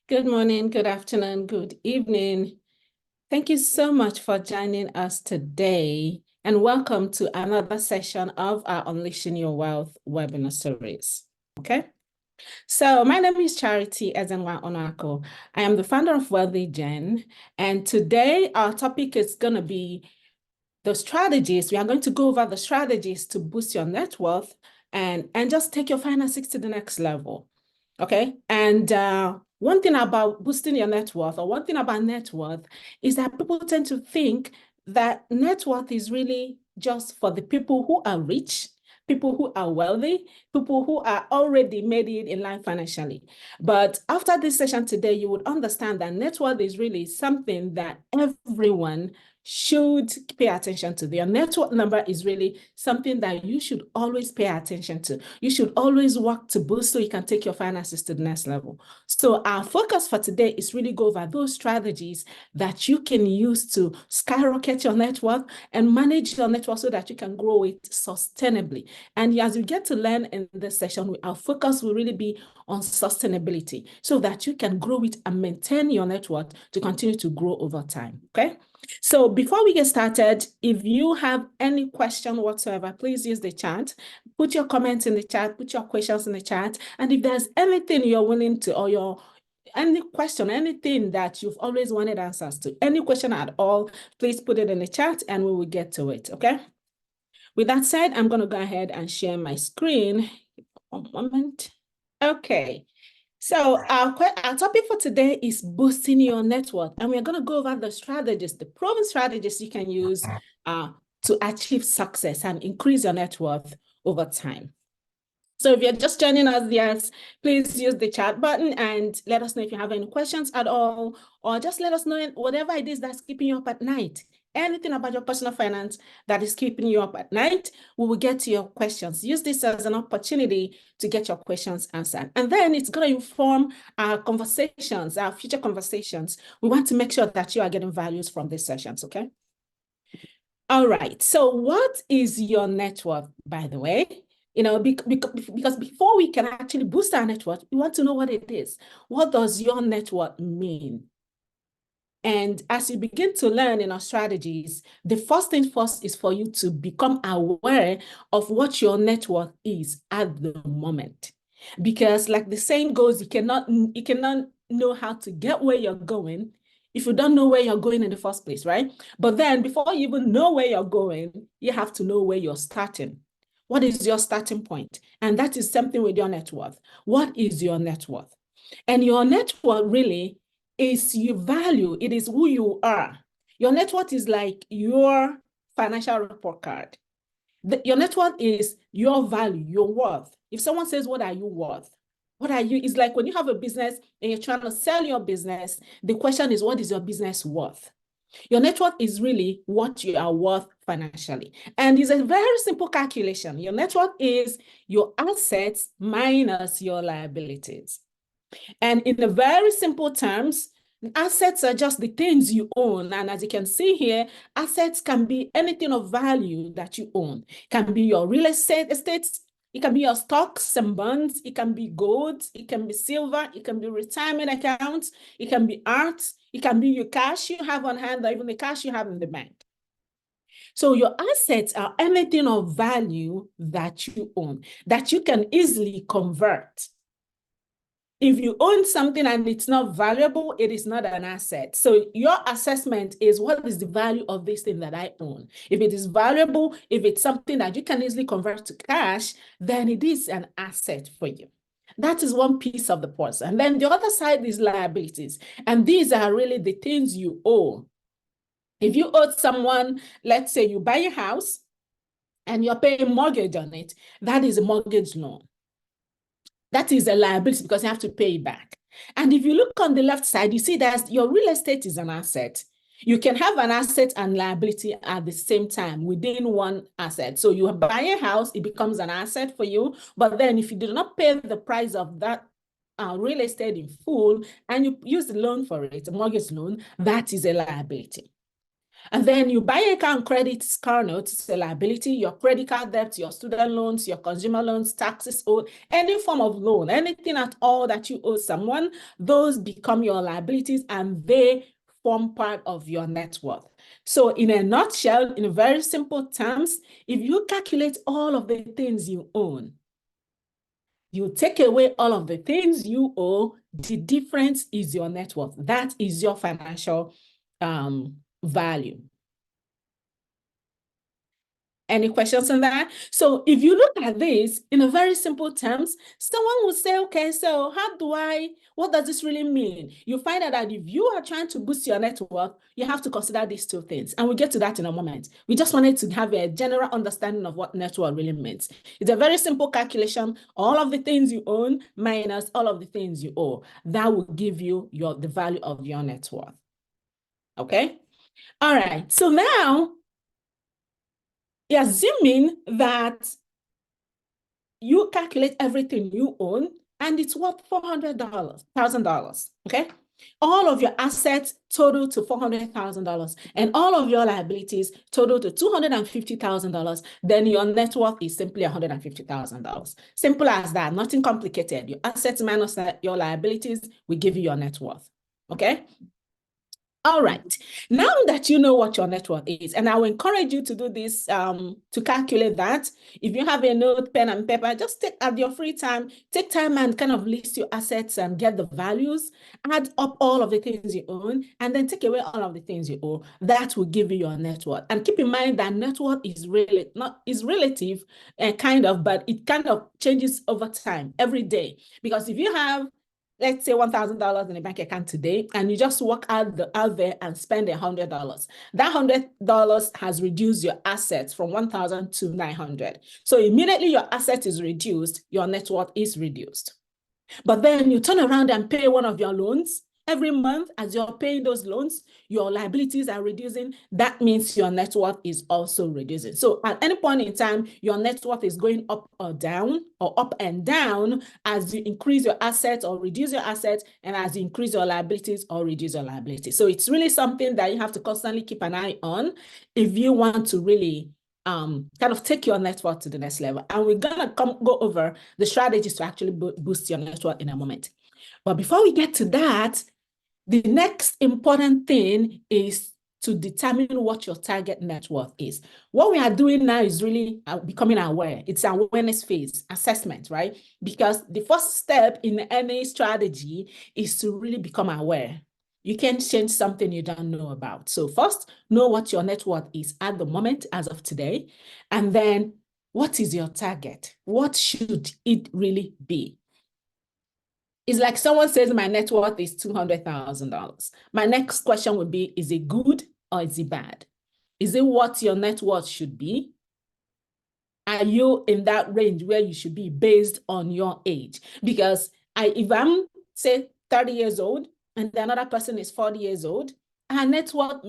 Good morning, good afternoon, good evening. Thank you so much for joining us today, and welcome to another session of our Unleashing Your Wealth webinar series. Okay, so my name is Charity Ezenwa Onako. I am the founder of Wealthygen, and today our topic is going to be the strategies. We are going to go over the strategies to boost your net worth and just take your finances to the next level. Okay. And one thing about boosting your net worth, or one thing about net worth, is that people tend to think that net worth is really just for the people who are rich, people who are wealthy, people who are already made it in life financially. But after this session today, you would understand that net worth is really something that everyone should pay attention to. Your net worth number is really something that you should always pay attention to. You should always work to boost so you can take your finances to the next level. So our focus for today is really go over those strategies that you can use to skyrocket your net worth and manage your net worth so that you can grow it sustainably. And as you get to learn in this session, our focus will really be on sustainability so that you can grow it and maintain your net worth to continue to grow over time. Okay. So before we get started, if you have any question whatsoever, please use the chat. Put your comments in the chat, put your questions in the chat. And if there's anything you're willing to, or any question, anything that you've always wanted answers to, any question at all, please put it in the chat and we will get to it, okay? With that said, I'm going to go ahead and share my screen. One moment. Okay. So our topic for today is boosting your net worth. And we're going to go over the strategies, the proven strategies you can use to achieve success and increase your net worth over time. So if you're just joining us, yes, please use the chat button and let us know if you have any questions at all, or just let us know whatever it is that's keeping you up at night. Anything about your personal finance that is keeping you up at night, we will get to your questions. Use this as an opportunity to get your questions answered. And then it's going to inform our conversations, our future conversations. We want to make sure that you are getting values from these sessions, okay? All right. So what is your net worth, by the way? You know, because before we can actually boost our net worth, we want to know what it is. What does your net worth mean? And as you begin to learn in our strategies, the first thing first is for you to become aware of what your net worth is at the moment. Because like the saying goes, you cannot know how to get where you're going if you don't know where you're going in the first place, right? But then before you even know where you're going, you have to know where you're starting. What is your starting point? And that is something with your net worth. What is your net worth? And your net worth really is your value. It is who you are. Your net worth is like your financial report card. Your net worth is your value, your worth. If someone says, what are you worth? What are you? It's like when you have a business and you're trying to sell your business, the question is, what is your business worth? Your net worth is really what you are worth financially. And it's a very simple calculation. Your net worth is your assets minus your liabilities. And in the very simple terms, assets are just the things you own. And as you can see here, assets can be anything of value that you own. It can be your real estate, it can be your stocks and bonds, it can be gold, it can be silver, it can be retirement accounts, it can be art, it can be your cash you have on hand, or even the cash you have in the bank. So your assets are anything of value that you own, that you can easily convert. If you own something and it's not valuable, it is not an asset. So your assessment is, what is the value of this thing that I own? If it is valuable, if it's something that you can easily convert to cash, then it is an asset for you. That is one piece of the puzzle. And then the other side is liabilities. And these are really the things you owe. If you owe someone, let's say you buy a house and you're paying mortgage on it, that is a mortgage loan. That is a liability because you have to pay it back. And if you look on the left side, you see that your real estate is an asset. You can have an asset and liability at the same time within one asset. So you buy a house, it becomes an asset for you. But then if you do not pay the price of that real estate in full and you use the loan for it, a mortgage loan, that is a liability. And then you buy a car on credit, car notes, it's a liability, your credit card debt, your student loans, your consumer loans, taxes owed, any form of loan, anything at all that you owe someone, those become your liabilities and they form part of your net worth. So in a nutshell, in very simple terms, if you calculate all of the things you own, you take away all of the things you owe, the difference is your net worth. That is your financial value. Any questions on that? So if you look at this in a very simple terms, someone would say, okay, so what does this really mean? You find out that if you are trying to boost your net worth, you have to consider these two things. And we'll get to that in a moment. We just wanted to have a general understanding of what net worth really means. It's a very simple calculation. All of the things you own minus all of the things you owe. That will give you the value of your net worth. Okay? All right. So now, assuming that you calculate everything you own and it's worth $400,000, okay? All of your assets total to $400,000 and all of your liabilities total to $250,000, then your net worth is simply $150,000. Simple as that, nothing complicated. Your assets minus your liabilities will give you your net worth, okay? All right, now that you know what your net worth is, and I will encourage you to do this to calculate that. If you have a note, pen and paper, just take at your free time, take time and kind of list your assets and get the values, add up all of the things you own, and then take away all of the things you owe. That will give you your net worth. And keep in mind that net worth is really relative, kind of, but it kind of changes over time, every day. Because if you have, let's say $1,000 in a bank account today, and you just walk out there and spend $100. That $100 has reduced your assets from 1,000 to 900. So immediately your asset is reduced, your net worth is reduced. But then you turn around and pay one of your loans. Every month, as you're paying those loans, your liabilities are reducing. That means your net worth is also reducing. So at any point in time, your net worth is going up or down, or up and down, as you increase your assets or reduce your assets, and as you increase your liabilities or reduce your liabilities. So it's really something that you have to constantly keep an eye on if you want to really kind of take your net worth to the next level. And we're gonna go over the strategies to actually boost your net worth in a moment. But before we get to that, the next important thing is to determine what your target net worth is. What we are doing now is really becoming aware. It's an awareness phase, assessment, right? Because the first step in any strategy is to really become aware. You can't change something you don't know about. So first, know what your net worth is at the moment as of today. And then what is your target? What should it really be? It's like someone says my net worth is $200,000. My next question would be, is it good or is it bad? Is it what your net worth should be? Are you in that range where you should be based on your age? Because if I'm, say, 30 years old and another person is 40 years old, our net worth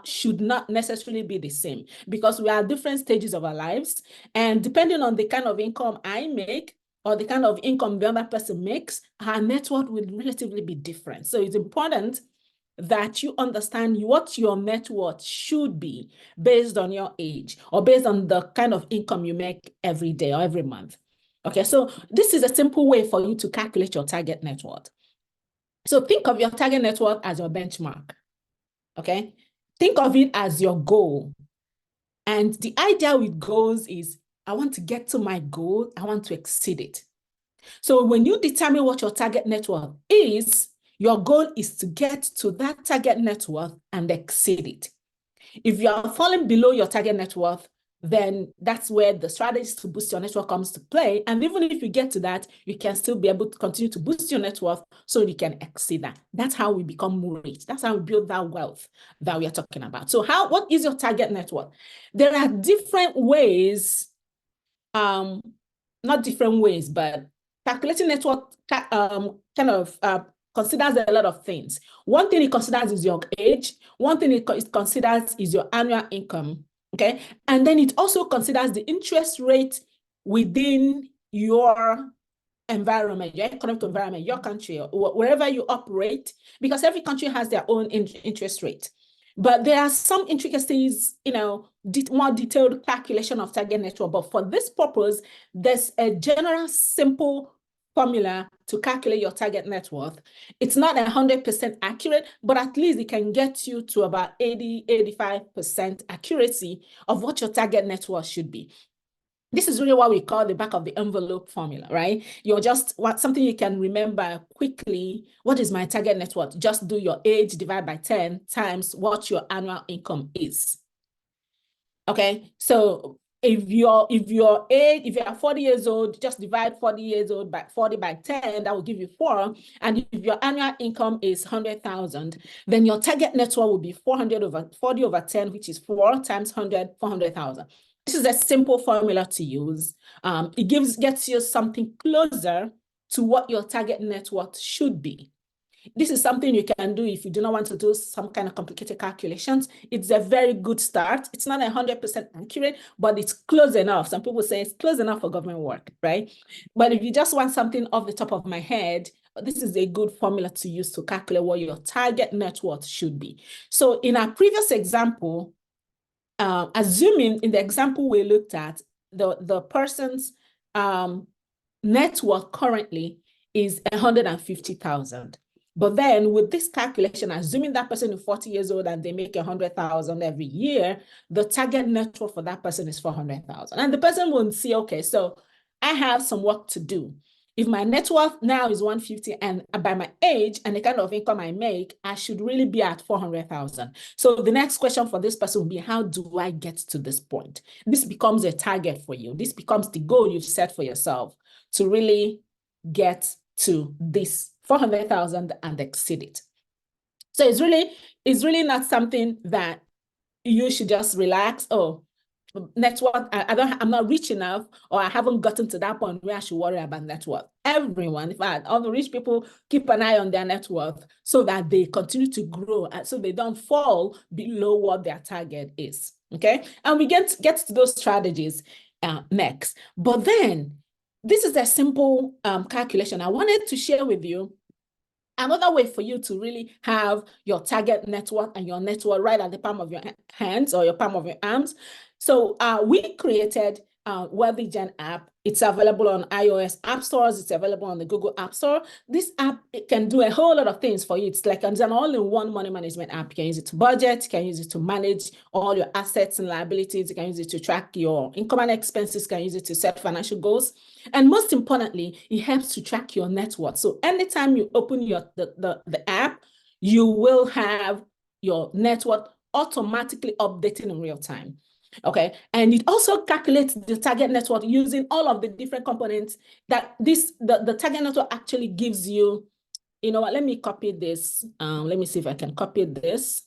should not necessarily be the same, because we are at different stages of our lives. And depending on the kind of income I make, or the kind of income the other person makes, our net worth will relatively be different. So it's important that you understand what your net worth should be based on your age, or based on the kind of income you make every day or every month. Okay, so this is a simple way for you to calculate your target net worth. So think of your target net worth as your benchmark. Okay, think of it as your goal. And the idea with goals is, I want to get to my goal, I want to exceed it. So when you determine what your target net worth is, your goal is to get to that target net worth and exceed it. If you are falling below your target net worth, then that's where the strategies to boost your net worth comes to play. And even if you get to that, you can still be able to continue to boost your net worth so you can exceed that. That's how we become rich. That's how we build that wealth that we are talking about. So what is your target net worth? There are different ways, not different ways, but calculating net worth considers a lot of things. One thing it considers is your age. One thing it considers is your annual income, okay? And then it also considers the interest rate within your environment, your economic environment, your country, or wherever you operate, because every country has their own interest rate. But there are some intricacies, more detailed calculation of target net worth. But for this purpose, there's a general simple formula to calculate your target net worth. It's not 100% accurate, but at least it can get you to about 85% accuracy of what your target net worth should be. This is really what we call the back of the envelope formula, right? You're just something you can remember quickly. What is my target net worth? Just do your age divided by 10 times what your annual income is. Okay, so if you're 40 years old, just divide 40 years old by 40 by 10, that will give you 4. And if your annual income is 100,000, then your target net worth will be 400 over 40 over 10, which is 4 times 100, 400,000. This is a simple formula to use. It gets you something closer to what your target net worth should be. This is something you can do if you do not want to do some kind of complicated calculations. It's a very good start. It's not 100% accurate, but it's close enough. Some people say it's close enough for government work, right? But if you just want something off the top of my head, this is a good formula to use to calculate what your target net worth should be. So in our previous example, assuming in the example we looked at, the person's net worth currently is 150,000. But then with this calculation, assuming that person is 40 years old and they make 100,000 every year, the target net worth for that person is 400,000. And the person will see, okay, so I have some work to do. If my net worth now is 150 and by my age and the kind of income I make, I should really be at 400,000. So the next question for this person will be, how do I get to this point? This becomes a target for you. This becomes the goal you've set for yourself to really get to this 400,000 and exceed it. So it's really not something that you should just relax. Oh, net worth, I'm not rich enough, or I haven't gotten to that point where I should worry about net worth. Everyone, in fact, all the rich people keep an eye on their net worth so that they continue to grow, so they don't fall below what their target is. Okay, and we get to those strategies next. But then, this is a simple calculation I wanted to share with you. Another way for you to really have your target net worth and your net worth right at the palm of your hands or your palm of your arms. So we created Wealthygen app. It's available on iOS app stores. It's available on the Google App Store. This app, it can do a whole lot of things for you. It's like an all-in-one money management app. You can use it to budget. You can use it to manage all your assets and liabilities. You can use it to track your income and expenses. You can use it to set financial goals. And most importantly, it helps to track your net worth. So anytime you open the app, you will have your net worth automatically updating in real time. Okay, and it also calculates the target net worth using all of the different components that the target net worth actually gives you. You know what? Let me copy this. Let me see if I can copy this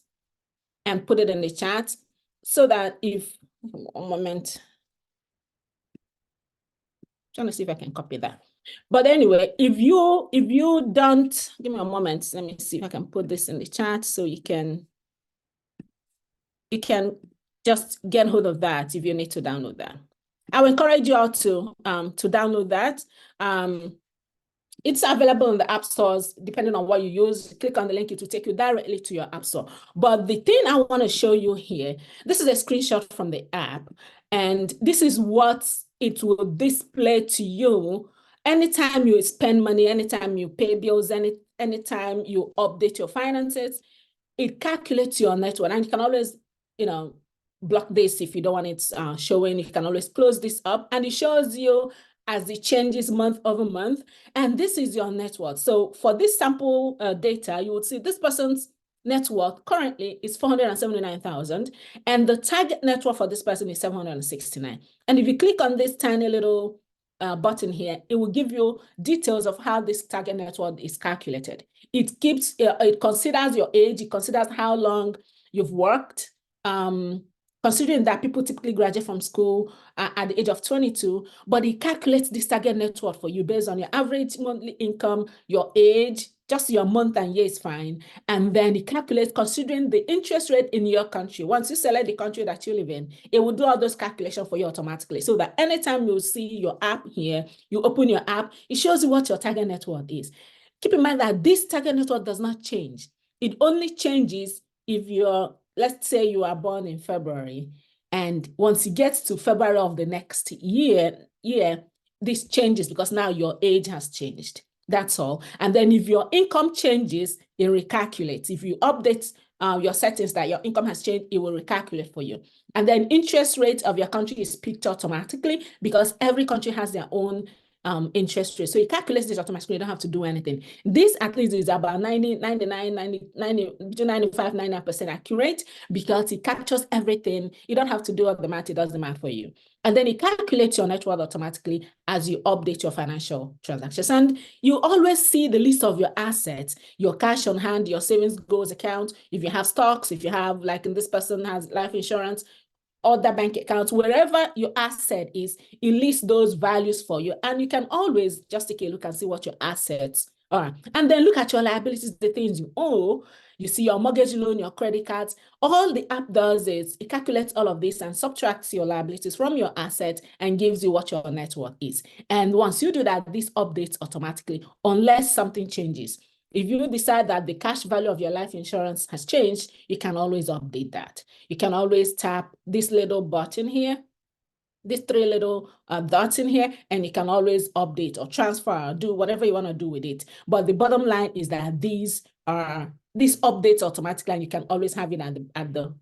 and put it in the chat so that if one moment, trying to see if I can copy that. But anyway, if you don't, give me a moment. Let me see if I can put this in the chat so you can just get hold of that if you need to download that. I will encourage you all to download that. It's available in the app stores, depending on what you use. Click on the link, it will take you directly to your app store. But the thing I want to show you here, this is a screenshot from the app, and this is what it will display to you anytime you spend money, anytime you pay bills, anytime you update your finances. It calculates your net worth, and you can always, block this if you don't want it showing. You can always close this up, and it shows you as it changes month over month. And this is your net worth. So for this sample data, you would see this person's net worth currently is 479,000, and the target net worth for this person is 769. And if you click on this tiny little button here, it will give you details of how this target net worth is calculated. It considers your age, it considers how long you've worked, considering that people typically graduate from school at the age of 22, but it calculates this target net worth for you based on your average monthly income, your age, just your month and year is fine. And then it calculates considering the interest rate in your country. Once you select the country that you live in, it will do all those calculations for you automatically. So that anytime you see your app here, you open your app, it shows you what your target net worth is. Keep in mind that this target net worth does not change. It only changes if your let's say you are born in February, and once you get to February of the next year, this changes because now your age has changed. That's all. And then if your income changes, it recalculates. If you update your settings that your income has changed, it will recalculate for you. And then interest rate of your country is picked automatically because every country has their own interest rate. So it calculates this automatically. You don't have to do anything. This at least is about 95-99% accurate because it captures everything. You don't have to do all the math. It does the math for you. And then it calculates your net worth automatically as you update your financial transactions. And you always see the list of your assets, your cash on hand, your savings goals account. If you have stocks, if you have, like this person has life insurance, other bank accounts, wherever your asset is, it lists those values for you. And you can always just take a look and see what your assets are. And then look at your liabilities, the things you owe. You see your mortgage loan, your credit cards. All the app does is it calculates all of this and subtracts your liabilities from your asset and gives you what your net worth is. And once you do that, this updates automatically unless something changes. If you decide that the cash value of your life insurance has changed, you can always update that. You can always tap this little button here, these three little dots in here, and you can always update or transfer or do whatever you want to do with it. But the bottom line is that these updates automatically, and you can always have it at the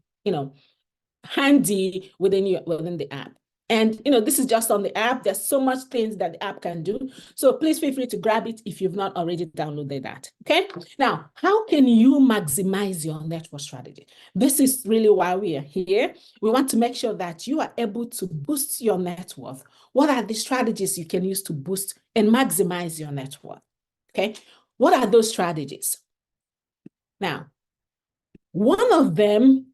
handy within the app. And this is just on the app. There's so much things that the app can do. So please feel free to grab it if you've not already downloaded that. Okay. Now, how can you maximize your net worth strategy? This is really why we are here. We want to make sure that you are able to boost your net worth. What are the strategies you can use to boost and maximize your net worth? Okay. What are those strategies? Now, one of them,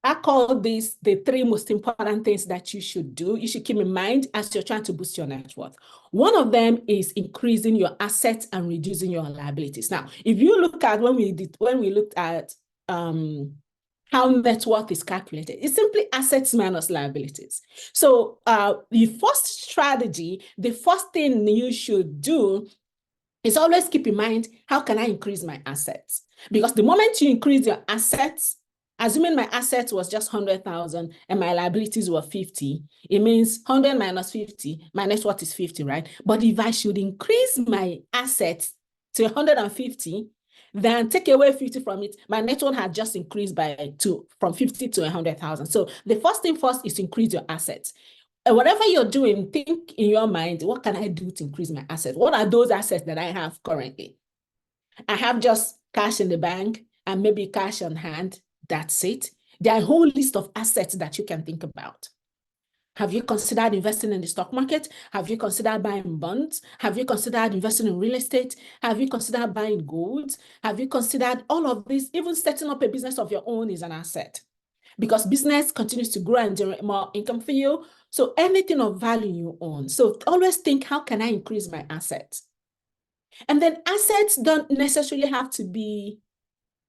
I call these the three most important things that you should do. You should keep in mind as you're trying to boost your net worth. One of them is increasing your assets and reducing your liabilities. Now, if you look at when we looked at how net worth is calculated, it's simply assets minus liabilities. So the first strategy, the first thing you should do is always keep in mind, how can I increase my assets? Because the moment you increase your assets, assuming my assets was just 100,000 and my liabilities were 50, it means 100 minus 50, my net worth is 50, right? But if I should increase my assets to 150, then take away 50 from it, my net worth had just increased from 50 to 100,000. So the first thing first is to increase your assets. And whatever you're doing, think in your mind, what can I do to increase my assets? What are those assets that I have currently? I have just cash in the bank and maybe cash on hand. That's it. There are a whole list of assets that you can think about. Have you considered investing in the stock market? Have you considered buying bonds? Have you considered investing in real estate? Have you considered buying gold? Have you considered all of this? Even setting up a business of your own is an asset because business continues to grow and generate more income for you. So anything of value you own. So always think, how can I increase my assets? And then assets don't necessarily have to be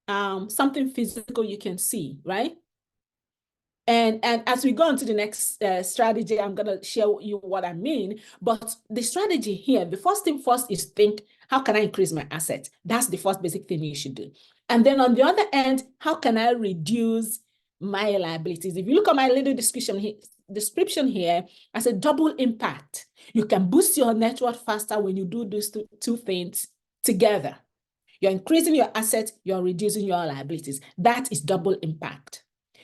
something physical you can see, right? And as we go on to the next strategy, I'm going to share you what I mean. But the strategy here, the first thing first is think, how can I increase my assets? That's the first basic thing you should do. And then on the other end, how can I reduce my liabilities? If you look at my little description here, I said double impact. You can boost your net worth faster when you do those two things together. You're increasing your assets, you're reducing your liabilities. That is double impact.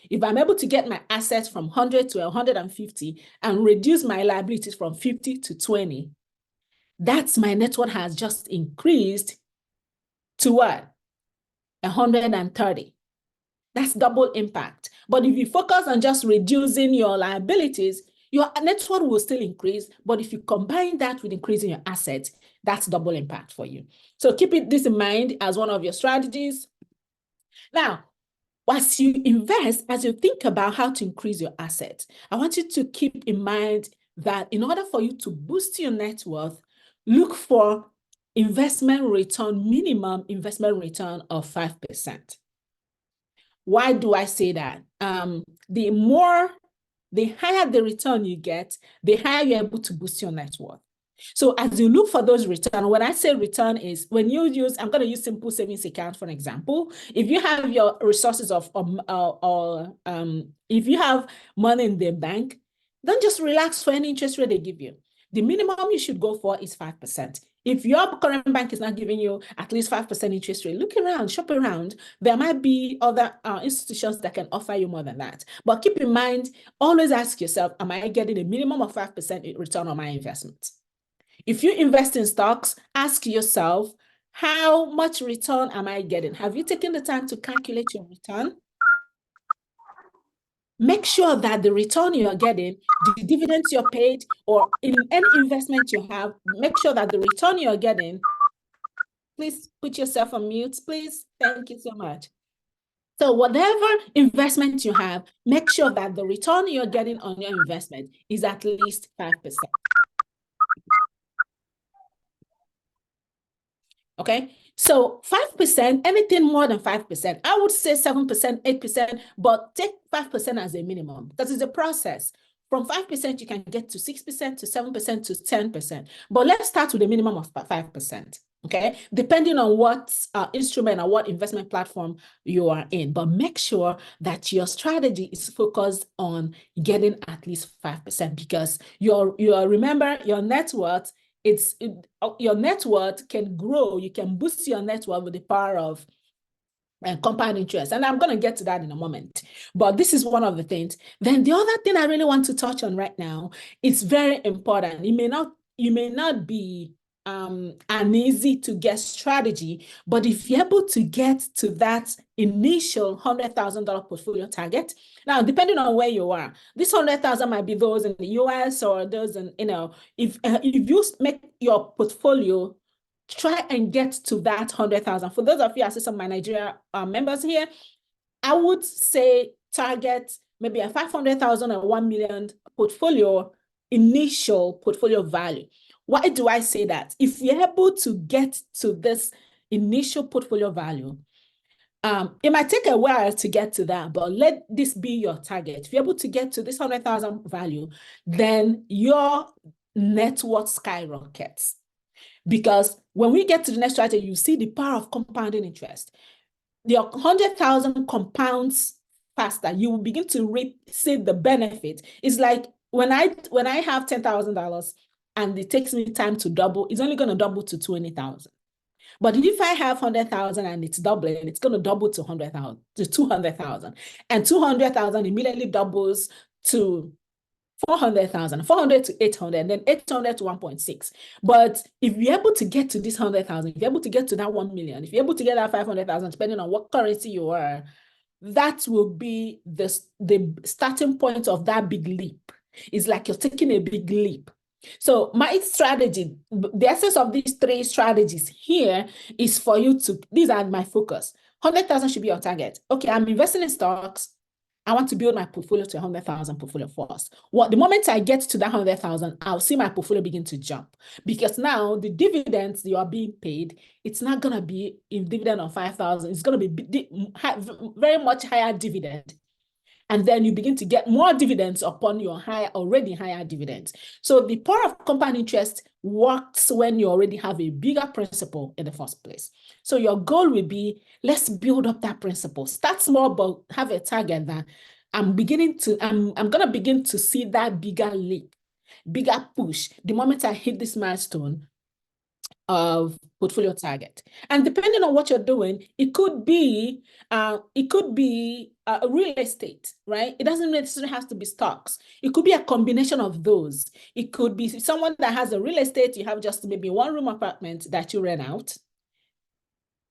If I'm able to get my assets from 100 to 150 and reduce my liabilities from 50 to 20, that's my net worth has just increased to what? 130. That's double impact. But if you focus on just reducing your liabilities, your net worth will still increase. But if you combine that with increasing your assets, that's double impact for you. So keep this in mind as one of your strategies. Now, as you invest, as you think about how to increase your assets, I want you to keep in mind that in order for you to boost your net worth, look for minimum investment return of 5%. Why do I say that? The higher the return you get, the higher you're able to boost your net worth. So as you look for those return, when I say return is when you use, I'm going to use simple savings account for an example. If you have your resources if you have money in the bank, don't just relax for any interest rate they give you. The minimum you should go for is 5%. If your current bank is not giving you at least 5% interest rate, look around, shop around. There might be other institutions that can offer you more than that. But keep in mind, always ask yourself, am I getting a minimum of 5% return on my investment? If you invest in stocks, ask yourself, how much return am I getting? Have you taken the time to calculate your return? Make sure that the return you're getting, the dividends you're paid, or in any investment you have, make sure that the return you're getting, please put yourself on mute, please. Thank you so much. So whatever investment you have, make sure that the return you're getting on your investment is at least 5%. Okay, so 5%, anything more than 5%, I would say 7%, 8%, but take 5% as a minimum because it's a process. From 5%, you can get to 6%, to 7%, to 10%. But let's start with a minimum of 5%. Okay, depending on what instrument or what investment platform you are in. But make sure that your strategy is focused on getting at least 5% because remember, your net worth, your net worth can grow. You can boost your net worth with the power of compound interest. And I'm going to get to that in a moment. But this is one of the things. Then the other thing I really want to touch on right now, it's very important. You may not be an easy to get strategy, but if you're able to get to that initial $100,000 portfolio target, now depending on where you are, this 100,000 might be those in the US or those in, if you make your portfolio, try and get to that 100,000. For those of you, I see some of my Nigeria members here, I would say target maybe a 500,000 or 1 million portfolio, initial portfolio value. Why do I say that? If you're able to get to this initial portfolio value, it might take a while to get to that, but let this be your target. If you're able to get to this 100,000 value, then your net worth skyrockets. Because when we get to the next strategy, you see the power of compounding interest. Your 100,000 compounds faster. You will begin to see the benefit. It's like when I have $10,000 and it takes me time to double, it's only going to double to 20,000. But if I have 100,000 and it's doubling, it's going to double to 100,000 to 200,000, and 200,000 immediately doubles to 400,000, 400 to 800, and then 800 to 1.6. But if you're able to get to this 100,000, if you're able to get to that 1 million, if you're able to get that 500,000, depending on what currency you are, that will be the starting point of that big leap. It's like you're taking a big leap. So my strategy, the essence of these three strategies here is for you to, these are my focus. 100,000 should be your target. Okay, I'm investing in stocks. I want to build my portfolio to 100,000 portfolio first. The moment I get to that 100,000, I'll see my portfolio begin to jump because now the dividends you are being paid, it's not going to be in dividend of 5,000. It's going to be very much higher dividend. And then you begin to get more dividends upon your already higher dividends. So the power of compound interest works when you already have a bigger principal in the first place. So your goal will be, let's build up that principal. Start small, but have a target that I'm going to begin to see that bigger leap, bigger push. The moment I hit this milestone of portfolio target. And depending on what you're doing, it could be real estate, right? It doesn't necessarily have to be stocks. It could be a combination of those. It could be someone that has a real estate, you have just maybe one room apartment that you rent out.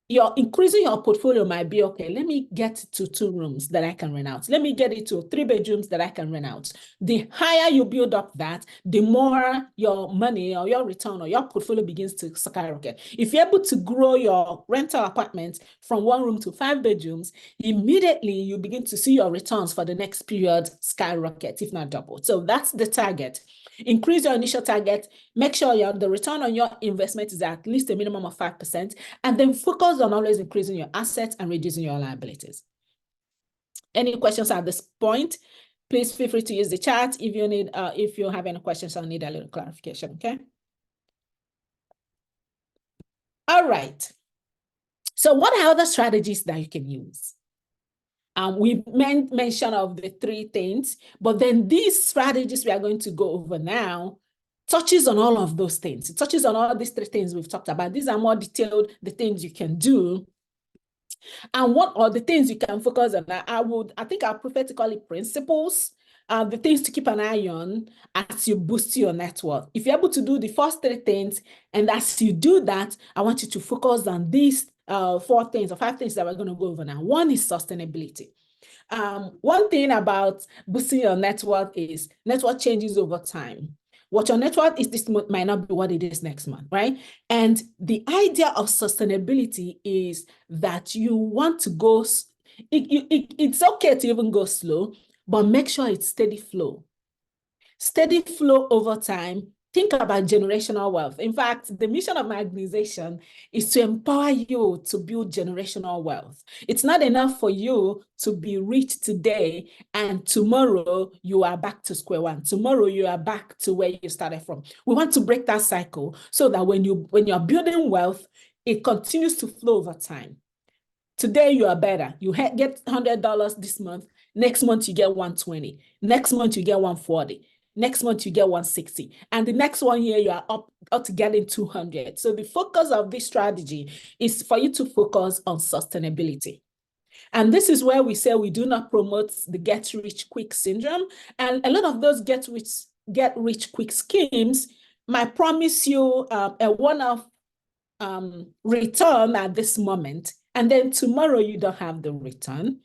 You're increasing your portfolio might be, okay, let me get to 2 rooms that I can rent out. Let me get it to 3 bedrooms that I can rent out. The higher you build up that, the more your money or your return or your portfolio begins to skyrocket. If you're able to grow your rental apartment from 1 room to 5 bedrooms, immediately you begin to see your returns for the next period skyrocket, if not double. So that's the target. Increase your initial target, make sure the return on your investment is at least a minimum of 5%, and then focus on always increasing your assets and reducing your liabilities. Any questions at this point? Please feel free to use the chat if you have any questions or need a little clarification, okay? All right. So what are other strategies that you can use? We mentioned of the three things, but then these strategies we are going to go over now touches on all of those things. It touches on all these three things we've talked about. These are more detailed, the things you can do. And what are the things you can focus on? I think I prefer to call it principles, the things to keep an eye on as you boost your net worth. If you're able to do the first three things, and as you do that, I want you to focus on these four things or five things that we're going to go over now. One is sustainability. One thing about boosting your net worth is network changes over time. What your net worth is this month might not be what it is next month, right? And the idea of sustainability is that you want to go, it's okay to even go slow, but make sure it's steady flow. Steady flow over time. Think about generational wealth. In fact, the mission of my organization is to empower you to build generational wealth. It's not enough for you to be rich today and tomorrow you are back to square one. Tomorrow you are back to where you started from. We want to break that cycle so that when you're building wealth, it continues to flow over time. Today you are better. You get $100 this month. Next month you get 120. Next month you get 140. Next month you get 160. And the next 1 year you are up to getting 200. So the focus of this strategy is for you to focus on sustainability. And this is where we say we do not promote the get rich quick syndrome. And a lot of those get rich quick schemes might promise you a one-off return at this moment, and then tomorrow you don't have the return,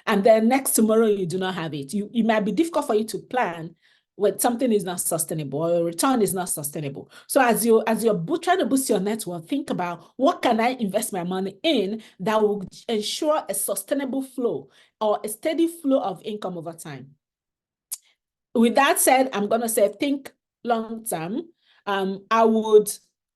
and then next tomorrow you do not have it. It might be difficult for you to plan when something is not sustainable or a return is not sustainable. So as you're trying to boost your net worth, think about what can I invest my money in that will ensure a sustainable flow or a steady flow of income over time. With that said, I'm going to say think long term.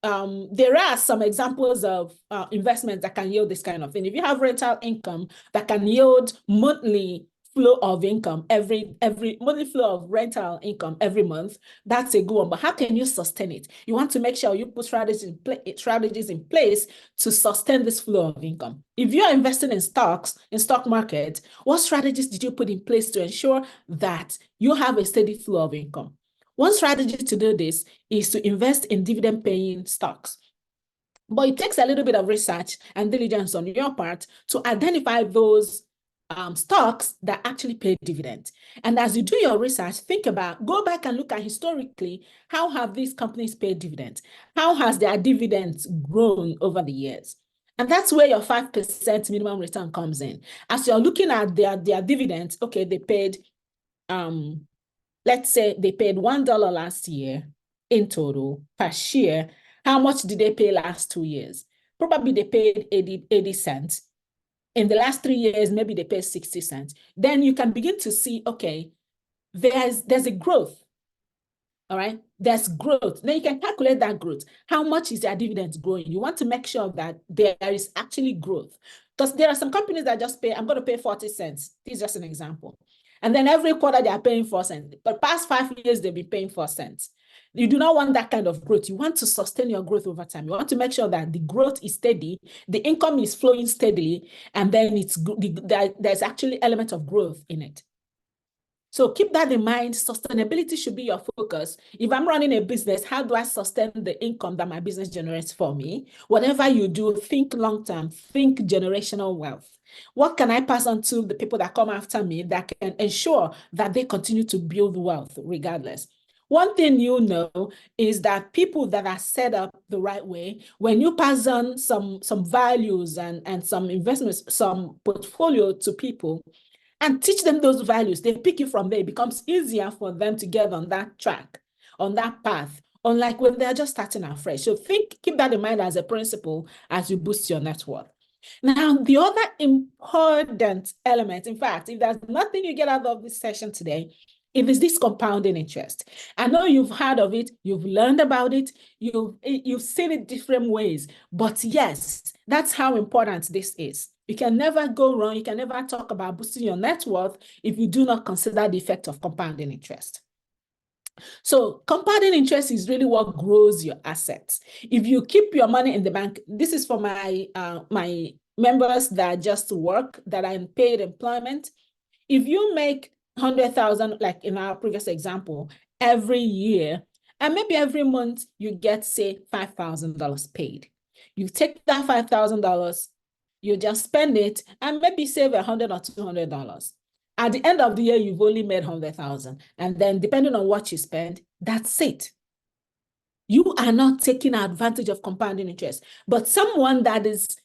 There are some examples of investments that can yield this kind of thing. If you have rental income that can yield monthly flow of income every monthly flow of rental income every month, that's a good one. But how can you sustain it? You want to make sure you put strategies in place to sustain this flow of income. If you're investing in stocks, in stock market, what strategies did you put in place to ensure that you have a steady flow of income? One strategy to do this is to invest in dividend-paying stocks. But it takes a little bit of research and diligence on your part to identify those stocks that actually pay dividends. And as you do your research, go back and look at historically, how have these companies paid dividends? How has their dividends grown over the years? And that's where your 5% minimum return comes in. As you're looking at their dividends, okay, they paid let's say they paid $1 last year in total per share. How much did they pay last 2 years? Probably they paid 80 cents. In the last 3 years, maybe they paid 60 cents. Then you can begin to see, okay, there's a growth. All right, there's growth. Then you can calculate that growth. How much is their dividends growing? You want to make sure that there is actually growth. Because there are some companies that just pay, I'm going to pay 40 cents. This is just an example. And then every quarter they are paying 4 cents. But past 5 years, they've been paying 4 cents. You do not want that kind of growth. You want to sustain your growth over time. You want to make sure that the growth is steady, the income is flowing steadily, and then there's actually element of growth in it. So keep that in mind. Sustainability should be your focus. If I'm running a business, how do I sustain the income that my business generates for me? Whatever you do, think long-term, think generational wealth. What can I pass on to the people that come after me that can ensure that they continue to build wealth regardless? One thing you know is that people that are set up the right way, when you pass on some values and some investments, some portfolio to people, and teach them those values, they pick it from there. It becomes easier for them to get on that track, on that path, unlike when they're just starting afresh. So keep that in mind as a principle as you boost your net worth. Now, the other important element, in fact, if there's nothing you get out of this session today, it is this compounding interest. I know you've heard of it, you've learned about it, you've seen it different ways, but yes, that's how important this is. You can never go wrong. You can never talk about boosting your net worth if you do not consider the effect of compounding interest. So compounding interest is really what grows your assets. If you keep your money in the bank, this is for my members that just work, that are in paid employment. If you make 100,000, like in our previous example, every year, and maybe every month you get, say, $5,000 paid. You take that $5,000, you just spend it, and maybe save $100 or $200. At the end of the year, you've only made 100,000. And then depending on what you spend, that's it. You are not taking advantage of compounding interest. But someone that is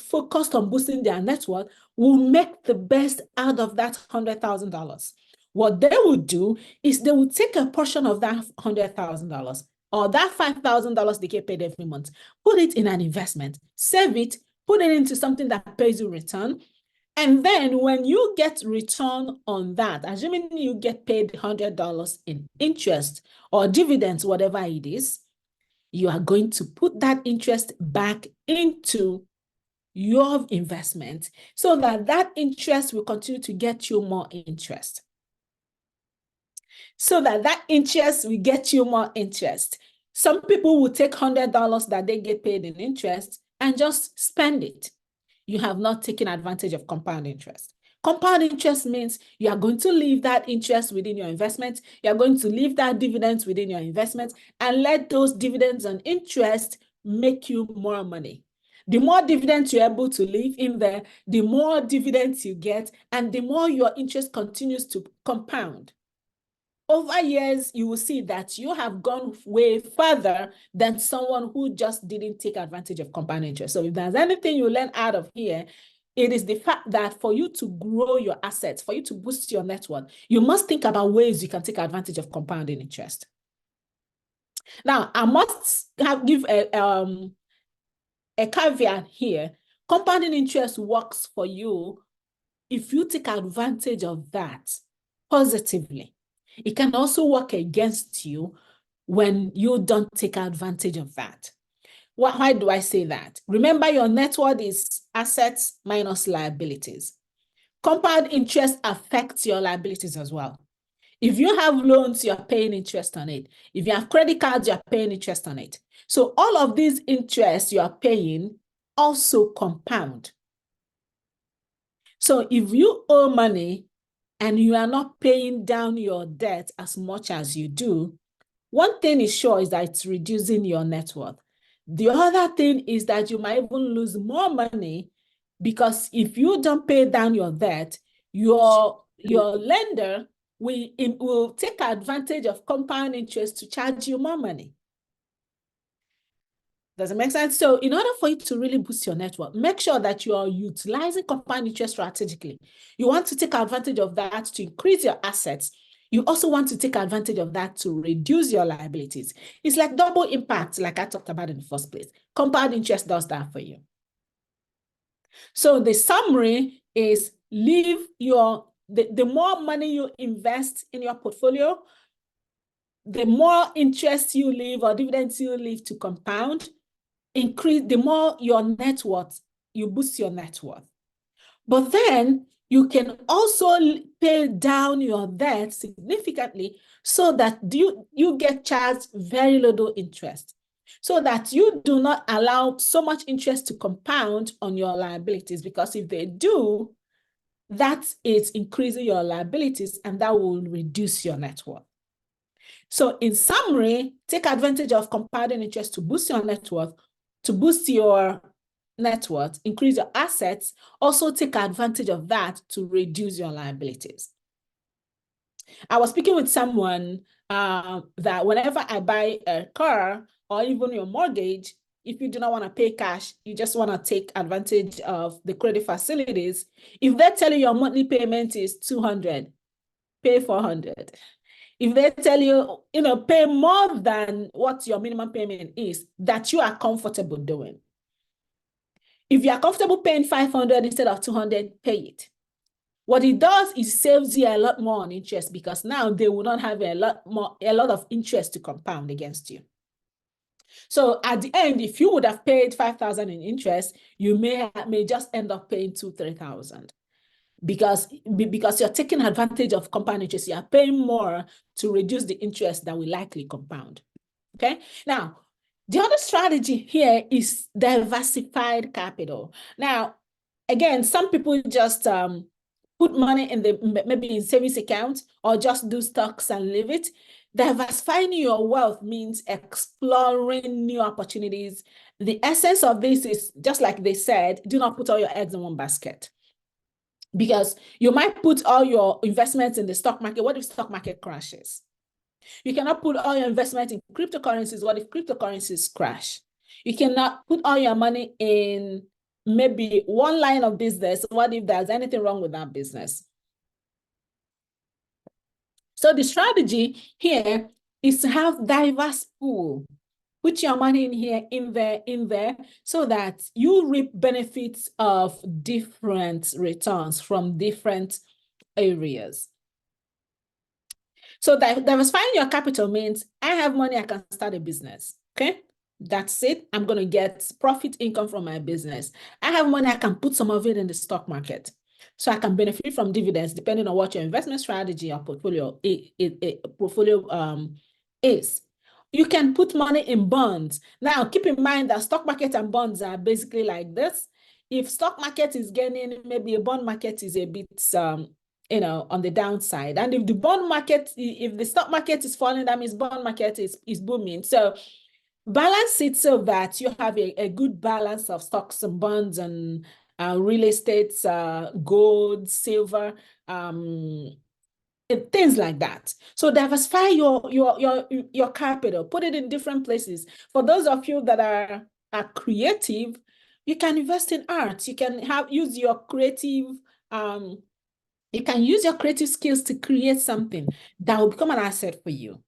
focused on boosting their net worth will make the best out of that $100,000. What they would do is they would take a portion of that $100,000 or that $5,000 they get paid every month, put it in an investment, save it, put it into something that pays you return. And then when you get return on that, assuming you get paid $100 in interest or dividends, whatever it is, you are going to put that interest back into your investment so that that interest will continue to get you more interest. So that interest will get you more interest. Some people will take $100 that they get paid in interest and just spend it. You have not taken advantage of compound interest. Compound interest means you are going to leave that interest within your investment. You are going to leave that dividends within your investment and let those dividends and interest make you more money. The more dividends you're able to leave in there, the more dividends you get, and the more your interest continues to compound. Over years, you will see that you have gone way further than someone who just didn't take advantage of compound interest. So if there's anything you learn out of here, it is the fact that for you to grow your assets, for you to boost your net worth, you must think about ways you can take advantage of compounding interest. Now, I must give a caveat here. Compounding interest works for you if you take advantage of that positively. It can also work against you when you don't take advantage of that. Why do I say that? Remember, your net worth is assets minus liabilities. Compound interest affects your liabilities as well. If you have loans, you're paying interest on it. If you have credit cards, you're paying interest on it. So all of these interests you are paying also compound. So if you owe money and you are not paying down your debt as much as you do, one thing is sure is that it's reducing your net worth. The other thing is that you might even lose more money because if you don't pay down your debt, your lender will take advantage of compound interest to charge you more money. Does it make sense? So in order for you to really boost your net worth, make sure that you are utilizing compound interest strategically. You want to take advantage of that to increase your assets. You also want to take advantage of that to reduce your liabilities. It's like double impact, like I talked about in the first place. Compound interest does that for you. So the summary is the more money you invest in your portfolio, the more interest you leave or dividends you leave to compound, the more your net worth, you boost your net worth. But then you can also pay down your debt significantly so that you get charged very little interest, so that you do not allow so much interest to compound on your liabilities, because if they do, that is increasing your liabilities and that will reduce your net worth. So in summary, take advantage of compounding interest to boost your net worth, increase your assets, also take advantage of that to reduce your liabilities. I was speaking with someone that whenever I buy a car or even your mortgage, if you do not want to pay cash, you just want to take advantage of the credit facilities. If they tell you your monthly payment is $200, pay $400. If they tell you, pay more than what your minimum payment is, that you are comfortable doing. If you are comfortable paying $500 instead of $200, pay it. What it does is saves you a lot more on interest, because now they will not have a lot of interest to compound against you. So at the end, if you would have paid $5,000 in interest, you may just end up paying $2,000, $3,000. because you're taking advantage of compound interest. You are paying more to reduce the interest that will likely compound. Okay. Now, the other strategy here is diversified capital. Now, again, some people just put money in maybe in savings account or just do stocks and leave it. Diversifying your wealth means exploring new opportunities. The essence of this is, just like they said, do not put all your eggs in one basket. Because you might put all your investments in the stock market. What if stock market crashes? You cannot put all your investment in cryptocurrencies. What if cryptocurrencies crash? You cannot put all your money in maybe one line of business. What if there's anything wrong with that business? So the strategy here is to have diverse pool. Put your money in here, in there, so that you reap benefits of different returns from different areas. So diversifying your capital means I have money, I can start a business. Okay, that's it. I'm going to get profit income from my business. I have money, I can put some of it in the stock market. So I can benefit from dividends depending on what your investment strategy or portfolio is. You can put money in bonds. Now, keep in mind that stock market and bonds are basically like this. If stock market is gaining, maybe a bond market is a bit on the downside. And if the bond market, if the stock market is falling, that means bond market is booming. So balance it so that you have a good balance of stocks and bonds and real estate, gold, silver, things like that. So diversify your capital, put it in different places. For those of you that are creative, you can invest in art. You can use your creative skills to create something that will become an asset for you.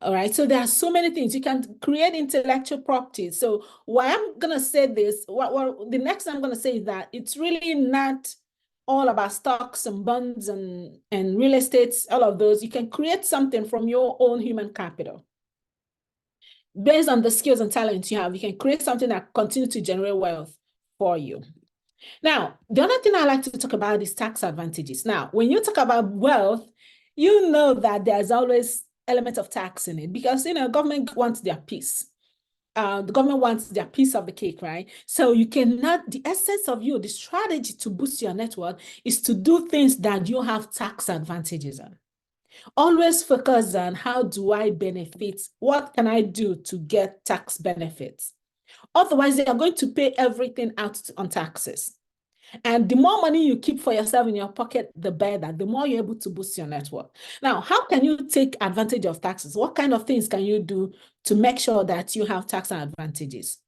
All right. So there are so many things. You can create intellectual property. So why I'm going to say this, the next thing I'm going to say is that it's really not all about stocks and bonds and real estate, all of those. You can create something from your own human capital. Based on the skills and talents you have, you can create something that continues to generate wealth for you. Now, the other thing I like to talk about is tax advantages. Now, when you talk about wealth, you know that there's always element of tax in it because, government wants their piece. The government wants their piece of the cake, right? So you cannot, the essence of the strategy to boost your net worth is to do things that you have tax advantages on. Always focus on how do I benefit? What can I do to get tax benefits? Otherwise, they are going to pay everything out on taxes. And the more money you keep for yourself in your pocket, the better, the more you're able to boost your net worth. Now, how can you take advantage of taxes? What kind of things can you do to make sure that you have tax advantages?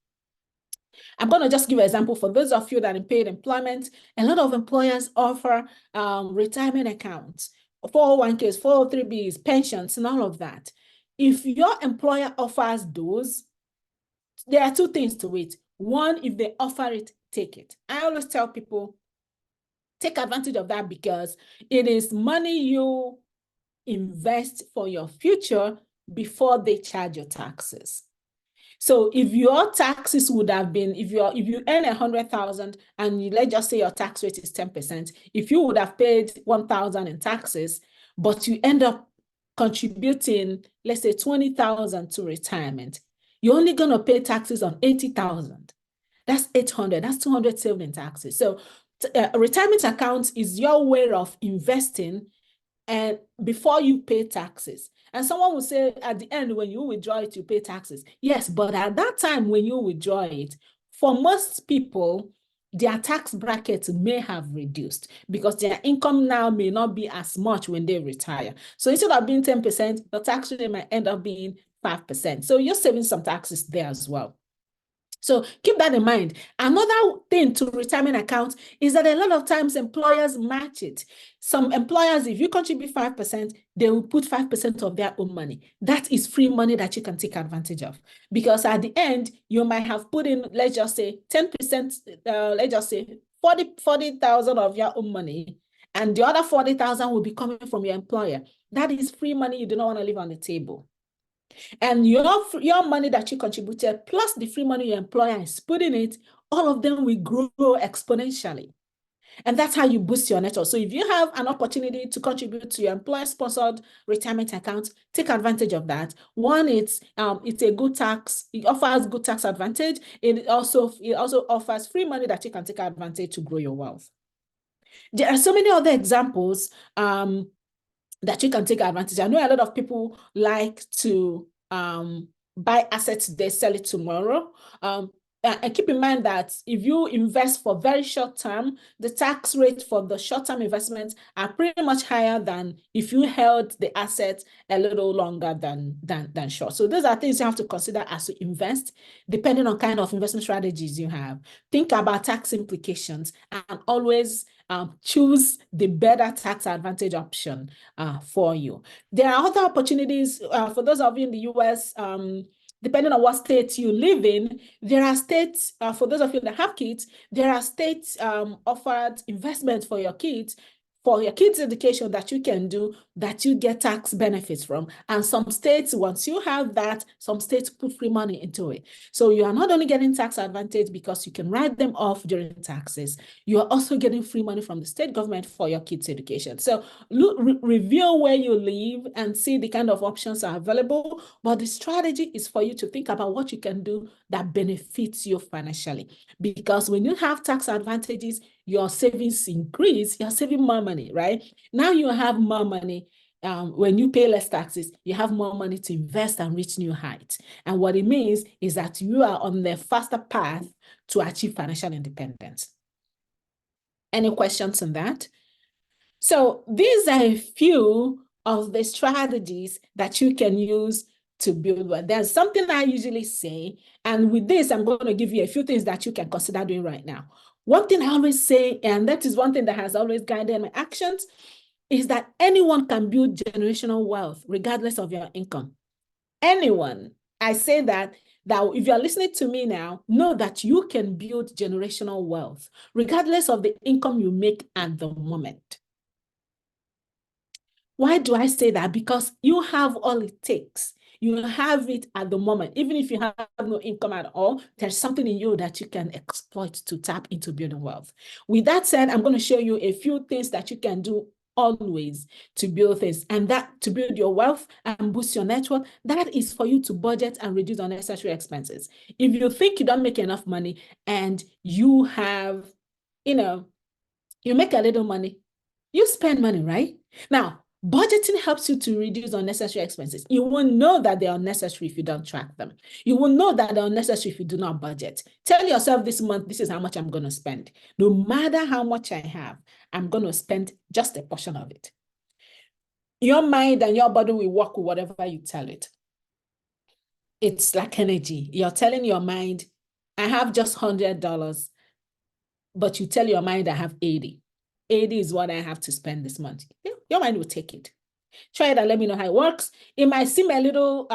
I'm going to just give an example for those of you that are in paid employment. A lot of employers offer retirement accounts, 401ks, 403bs, pensions, and all of that. If your employer offers those, there are two things to it. One, if they offer it, take it. I always tell people, take advantage of that because it is money you invest for your future before they charge your taxes. So if your taxes would have been, if you earn 100,000 and let's just say your tax rate is 10%, if you would have paid 1,000 in taxes, but you end up contributing, let's say 20,000 to retirement, you're only going to pay taxes on 80,000. That's 800. That's 200 saved in taxes. So a retirement account is your way of investing and before you pay taxes. And someone will say at the end, when you withdraw it, you pay taxes. Yes, but at that time when you withdraw it, for most people, their tax bracket may have reduced because their income now may not be as much when they retire. So instead of being 10%, the tax rate might end up being 5%. So you're saving some taxes there as well. So keep that in mind. Another thing to retirement accounts is that a lot of times employers match it. Some employers, if you contribute 5%, they will put 5% of their own money. That is free money that you can take advantage of. Because at the end, you might have put in, let's just say 10%, let's just say 40,000 of your own money, and the other 40,000 will be coming from your employer. That is free money you do not want to leave on the table. And your money that you contributed plus the free money your employer is putting it, all of them will grow exponentially. And that's how you boost your network. So if you have an opportunity to contribute to your employer-sponsored retirement account, take advantage of that. One, it's a good tax. It offers good tax advantage. It also offers free money that you can take advantage to grow your wealth. There are so many other examples that you can take advantage. I know a lot of people like to buy assets today, sell it tomorrow. And keep in mind that if you invest for very short term, the tax rate for the short-term investments are pretty much higher than if you held the asset a little longer than short. So those are things you have to consider as you invest, depending on kind of investment strategies you have. Think about tax implications and always choose the better tax advantage option for you. There are other opportunities for those of you in the US, depending on what state you live in. There are states, for those of you that have kids, there are states offered investments for your kids education that you can do that you get tax benefits from. And some states, once you have that, some states put free money into it. So you are not only getting tax advantage because you can write them off during taxes, you are also getting free money from the state government for your kids' education. So review where you live and see the kind of options are available. But the strategy is for you to think about what you can do that benefits you financially. Because when you have tax advantages, your savings increase, you're saving more money, right? Now you have more money. When you pay less taxes, you have more money to invest and reach new heights. And what it means is that you are on the faster path to achieve financial independence. Any questions on that? So these are a few of the strategies that you can use to build wealth. There's something I usually say, and with this, I'm going to give you a few things that you can consider doing right now. One thing I always say, and that is one thing that has always guided my actions, is that anyone can build generational wealth regardless of your income. Anyone. I say that if you're listening to me now, know that you can build generational wealth regardless of the income you make at the moment. Why do I say that? Because you have all it takes. You have it at the moment. Even if you have no income at all, there's something in you that you can exploit to tap into building wealth. With that said, I'm going to show you a few things that you can do always to build things, and that to build your wealth and boost your network. That is for you to budget and reduce unnecessary expenses. If you think you don't make enough money and you have, you make a little money, you spend money, right? Now, budgeting helps you to reduce unnecessary expenses. You will know that they're unnecessary if you don't track them. You will know that they're unnecessary if you do not budget. Tell yourself this month, this is how much I'm going to spend. No matter how much I have, I'm going to spend just a portion of it. Your mind and your body will work with whatever you tell it. It's like energy. You're telling your mind, I have just $100, but you tell your mind I have 80. 80 is what I have to spend this month. Your mind will take it. Try it and let me know how it works. It might seem a little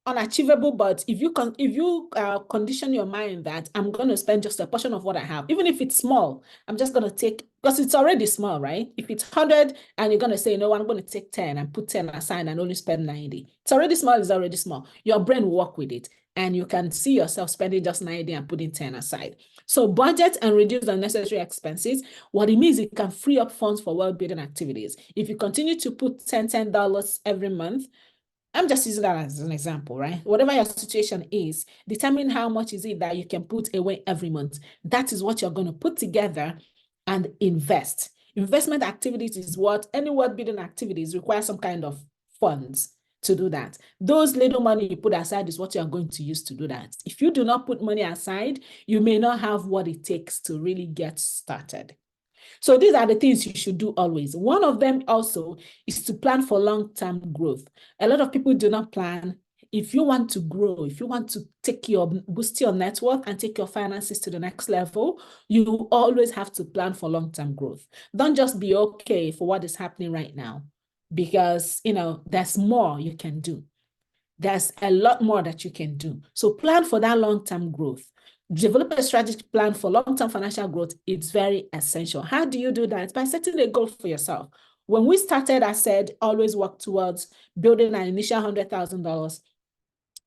unachievable, but if you condition your mind that I'm going to spend just a portion of what I have, even if it's small, I'm just going to take, because it's already small, right? If it's 100 and you're going to say, no, I'm going to take 10 and put 10 aside and only spend 90. It's already small. Your brain will work with it. And you can see yourself spending just 90 and putting 10 aside. So budget and reduce unnecessary expenses. What it means, it can free up funds for wealth-building activities. If you continue to put $10 every month, I'm just using that as an example, right? Whatever your situation is, determine how much is it that you can put away every month. That is what you're going to put together and invest. Investment activities is what any wealth-building activities require some kind of funds to do that. Those little money you put aside is what you're going to use to do that. If you do not put money aside, you may not have what it takes to really get started. So these are the things you should do always. One of them also is to plan for long-term growth. A lot of people do not plan. If you want to grow, if you want to boost your net worth and take your finances to the next level, you always have to plan for long-term growth. Don't just be okay for what is happening right now, because there's more you can do. There's a lot more that you can do. So plan for that long-term growth. Develop a strategic plan for long-term financial growth. It's very essential. How do you do that? By setting a goal for yourself. When we started, I said, always work towards building an initial $100,000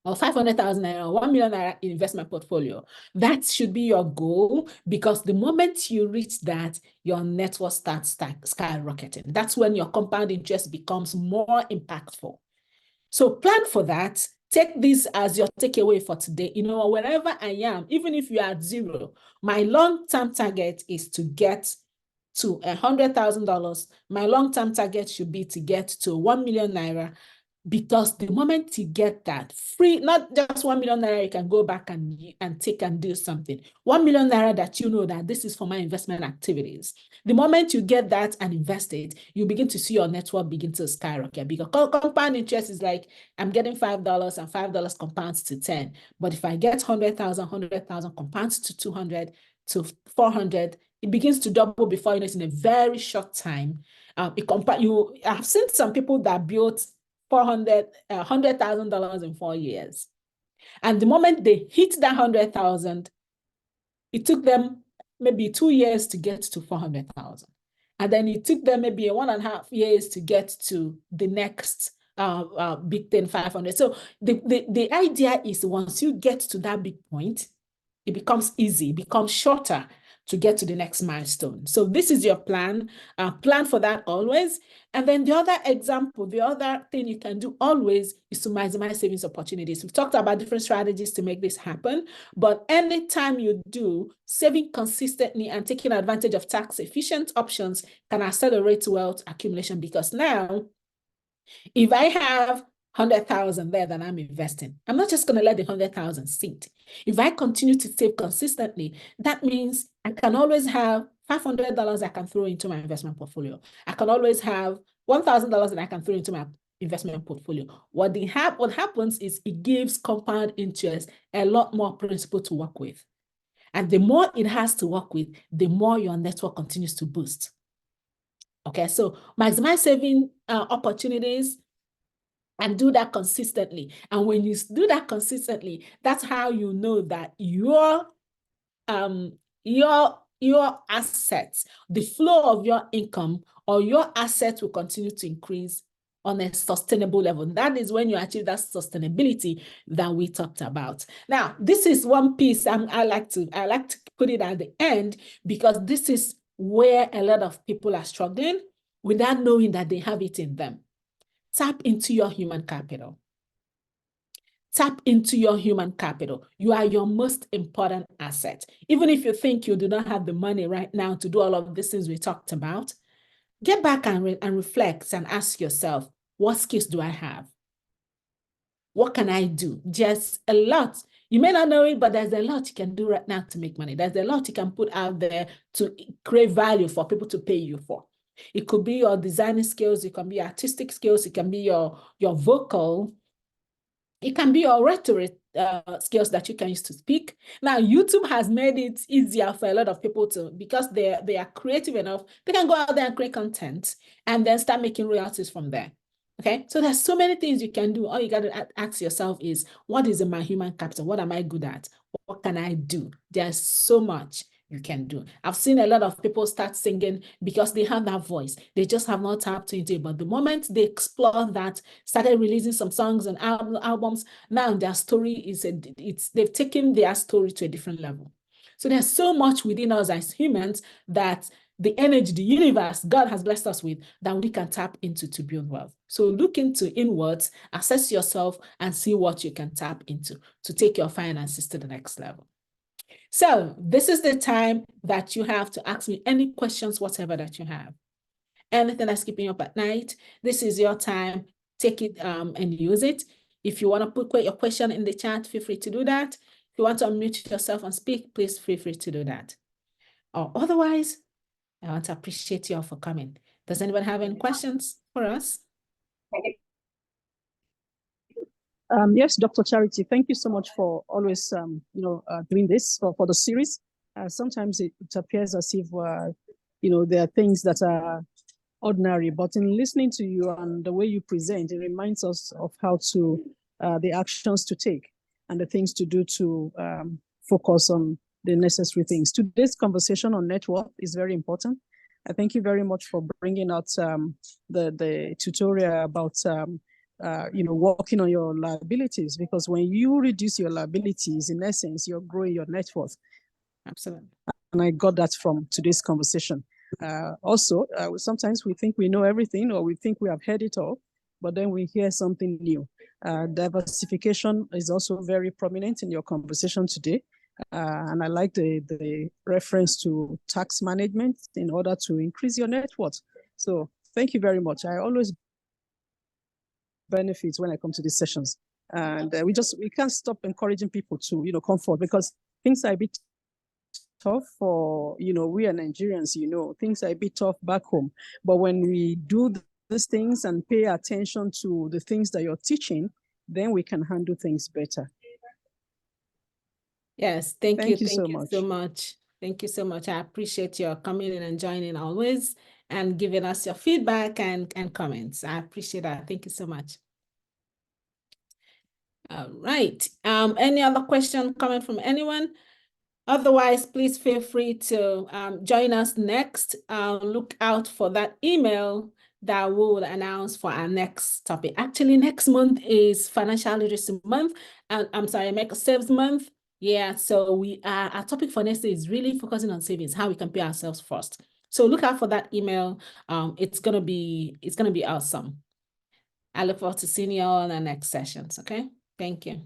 or 500,000 naira, or 1 million naira investment portfolio. That should be your goal, because the moment you reach that, your net worth starts skyrocketing. That's when your compound interest becomes more impactful. So plan for that. Take this as your takeaway for today. Wherever I am, even if you are at zero, my long-term target is to get to $100,000. My long-term target should be to get to 1 million naira, because the moment you get that free, not just 1 million naira, you can go back and take and do something. 1 million naira that you know that this is for my investment activities. The moment you get that and invest it, you begin to see your net worth begin to skyrocket, because compound interest is like, I'm getting $5 and $5 compounds to 10. But if I get 100,000 compounds to 200 to 400, it begins to double before it's in a very short time. I've seen some people that built $100,000 in 4 years. And the moment they hit that 100,000, it took them maybe 2 years to get to 400,000. And then it took them maybe 1.5 years to get to the next big thing, 500. So the idea is, once you get to that big point, it becomes easy, it becomes shorter to get to the next milestone. So this is your plan. Plan for that always. And then the other example, the other thing you can do always is to maximize savings opportunities. We've talked about different strategies to make this happen, but anytime you do, saving consistently and taking advantage of tax efficient options can accelerate wealth accumulation, because now, if I have 100,000 there that I'm investing, I'm not just going to let the 100,000 sit. If I continue to save consistently, that means I can always have $500 I can throw into my investment portfolio. I can always have $1,000 that I can throw into my investment portfolio. What happens is, it gives compound interest a lot more principal to work with. And the more it has to work with, the more your network continues to boost. Okay, so maximize saving opportunities, and do that consistently. And when you do that consistently, that's how you know that your assets, the flow of your income or your assets, will continue to increase on a sustainable level. That is when you achieve that sustainability that we talked about. Now, this is one piece I like to put it at the end, because this is where a lot of people are struggling without knowing that they have it in them. Tap into your human capital. Tap into your human capital. You are your most important asset. Even if you think you do not have the money right now to do all of these things we talked about, get back and reflect and ask yourself, what skills do I have? What can I do? Just a lot. You may not know it, but there's a lot you can do right now to make money. There's a lot you can put out there to create value for people to pay you for. It could be your designing skills, it can be artistic skills, it can be your vocal, it can be your rhetoric skills that you can use to speak. Now, YouTube has made it easier for a lot of people to, because they are creative enough, they can go out there and create content and then start making royalties from there. Okay, so there's so many things you can do. All you got to ask yourself is, what is in my human capital? What am I good at? What can I do? There's so much you can do. I've seen a lot of people start singing because they have that voice. They just have not tapped into it. But the moment they explore that, started releasing some songs and albums, now their story is, they've taken their story to a different level. So there's so much within us as humans that the energy, the universe, God has blessed us with, that we can tap into to build wealth. So look into inwards, assess yourself, and see what you can tap into to take your finances to the next level. So this is the time that you have to ask me any questions, whatever that you have. Anything that's keeping you up at night, this is your time. Take it and use it. If you want to put your question in the chat, feel free to do that. If you want to unmute yourself and speak, please feel free to do that. Or otherwise, I want to appreciate you all for coming. Does anyone have any questions for us? Yes, Dr. Charity, thank you so much for always, doing this for the series. Sometimes it appears as if, there are things that are ordinary, but in listening to you and the way you present, it reminds us of how to, the actions to take and the things to do to focus on the necessary things. Today's conversation on net worth is very important. I thank you very much for bringing out the tutorial about working on your liabilities, because when you reduce your liabilities, in essence, you're growing your net worth. Absolutely. And I got that from today's conversation. Also, sometimes we think we know everything, or we think we have heard it all, but then we hear something new. Diversification is also very prominent in your conversation today. And I like the reference to tax management in order to increase your net worth. So thank you very much. I always benefit when I come to these sessions. And we can't stop encouraging people to, come forward, because things are a bit tough for, we are Nigerians, things are a bit tough back home. But when we do these things and pay attention to the things that you're teaching, then we can handle things better. Yes, thank you. Thank you Thank so you much. so much. Thank you so much. I appreciate your coming in and joining always and giving us your feedback and comments. I appreciate that. Thank you so much. All right. Any other question coming from anyone? Otherwise, please feel free to join us next. Look out for that email that we will announce for our next topic. Actually, next month is Financial Literacy Month. I'm sorry, Make Saves Month. Yeah, so our topic for next day is really focusing on savings, how we can pay ourselves first. So look out for that email. It's gonna be awesome. I look forward to seeing you all in the next sessions. Okay, thank you.